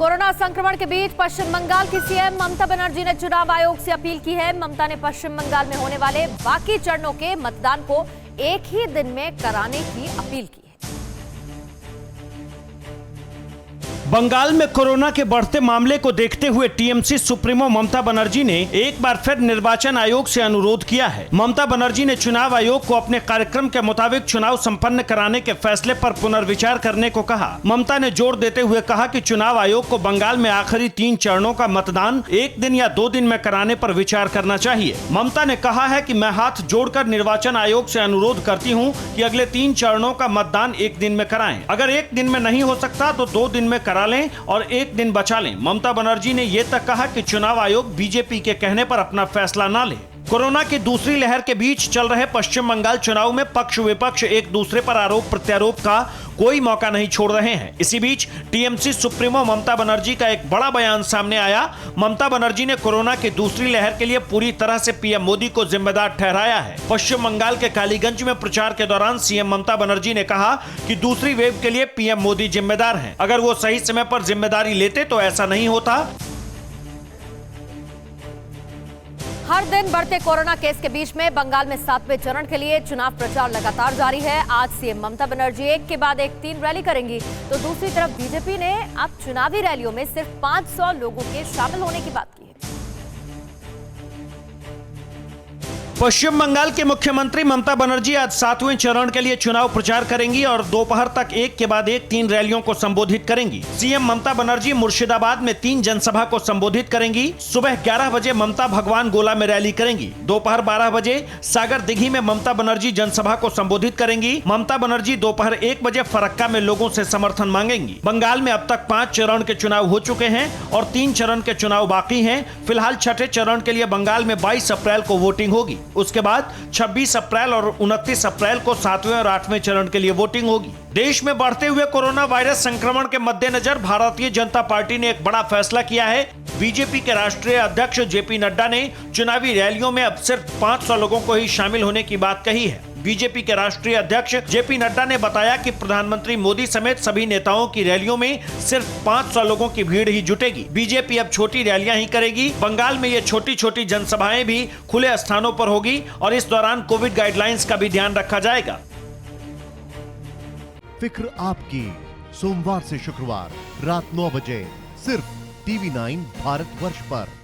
Corona संक्रमण के बीच पश्चिम बंगाल की सीएम ममता बनर्जी ने चुनाव आयोग से अपील की है। ममता ने पश्चिम बंगाल में होने वाले बाकी चरणों के मतदान को एक ही दिन में कराने की अपील की है। बंगाल में कोरोना के बढ़ते मामले को देखते हुए टीएमसी सुप्रीमो ममता बनर्जी ने एक बार फिर निर्वाचन आयोग से अनुरोध किया है। ममता बनर्जी ने चुनाव आयोग को अपने कार्यक्रम के मुताबिक चुनाव संपन्न कराने के फैसले पर पुनर्विचार करने को कहा। ममता ने जोर देते हुए कहा कि चुनाव आयोग को बंगाल में आखिरी 3 चरणों का मतदान एक दिन या 2 दिन में कराने पर विचार करना चाहिए। ममता ने कहा है कि मैं हाथ जोड़कर निर्वाचन आयोग से अनुरोध करती हूँ कि अगले 3 चरणों का मतदान एक दिन में कराएं। अगर एक दिन में नहीं हो सकता तो 2 दिन में करा लें और एक दिन बचा लें। ममता बनर्जी ने ये तक कहा कि चुनाव आयोग बीजेपी के कहने पर अपना फैसला न ले। कोरोना की दूसरी लहर के बीच चल रहे पश्चिम बंगाल चुनाव में पक्ष विपक्ष एक दूसरे पर आरोप प्रत्यारोप का कोई मौका नहीं छोड़ रहे हैं। इसी बीच टीएमसी सुप्रीमो ममता बनर्जी का एक बड़ा बयान सामने आया। ममता बनर्जी ने कोरोना की दूसरी लहर के लिए पूरी तरह से पीएम मोदी को जिम्मेदार ठहराया है। पश्चिम बंगाल के कालीगंज में प्रचार के दौरान सीएम ममता बनर्जी ने कहा कि दूसरी वेव के लिए पीएम मोदी जिम्मेदार हैं। अगर वो सही समय पर जिम्मेदारी लेते तो ऐसा नहीं होता। हर दिन बढ़ते कोरोना केस के बीच में बंगाल में 7वें चरण के लिए चुनाव प्रचार लगातार जारी है। आज सीएम ममता बनर्जी एक के बाद एक 3 रैली करेंगी, तो दूसरी तरफ बीजेपी ने अब चुनावी रैलियों में सिर्फ 500 लोगों के शामिल होने की बात की है। पश्चिम बंगाल के मुख्यमंत्री ममता बनर्जी आज 7वें चरण के लिए चुनाव प्रचार करेंगी और दोपहर तक एक के बाद एक 3 रैलियों को संबोधित करेंगी। सीएम ममता बनर्जी मुर्शिदाबाद में 3 जनसभा को संबोधित करेंगी। सुबह 11 बजे ममता भगवान गोला में रैली करेंगी। दोपहर 12 बजे सागर दिघी में ममता बनर्जी जनसभा को संबोधित करेंगी। ममता बनर्जी दोपहर 1 बजे फरक्का में लोगों से समर्थन मांगेंगी। बंगाल में अब तक 5 चरण के चुनाव हो चुके हैं और 3 चरण के चुनाव बाकी हैं। फिलहाल छठे चरण के लिए बंगाल में 22 अप्रैल को वोटिंग होगी। उसके बाद 26 अप्रैल और 29 अप्रैल को 7वें और 8वें चरण के लिए वोटिंग होगी। देश में बढ़ते हुए कोरोना वायरस संक्रमण के मद्देनजर भारतीय जनता पार्टी ने एक बड़ा फैसला किया है। बीजेपी के राष्ट्रीय अध्यक्ष जेपी नड्डा ने चुनावी रैलियों में अब सिर्फ 500 लोगों को ही शामिल होने की बात कही है। बीजेपी के राष्ट्रीय अध्यक्ष जेपी नड्डा ने बताया कि प्रधानमंत्री मोदी समेत सभी नेताओं की रैलियों में सिर्फ 500 लोगों की भीड़ ही जुटेगी। बीजेपी अब छोटी रैलियां ही करेगी। बंगाल में ये छोटी छोटी जनसभाएं भी खुले स्थानों पर होगी और इस दौरान कोविड गाइडलाइंस का भी ध्यान रखा जाएगा। फिक्र आपकी, सोमवार से शुक्रवार रात 9 बजे सिर्फ TV9 भारतवर्ष पर।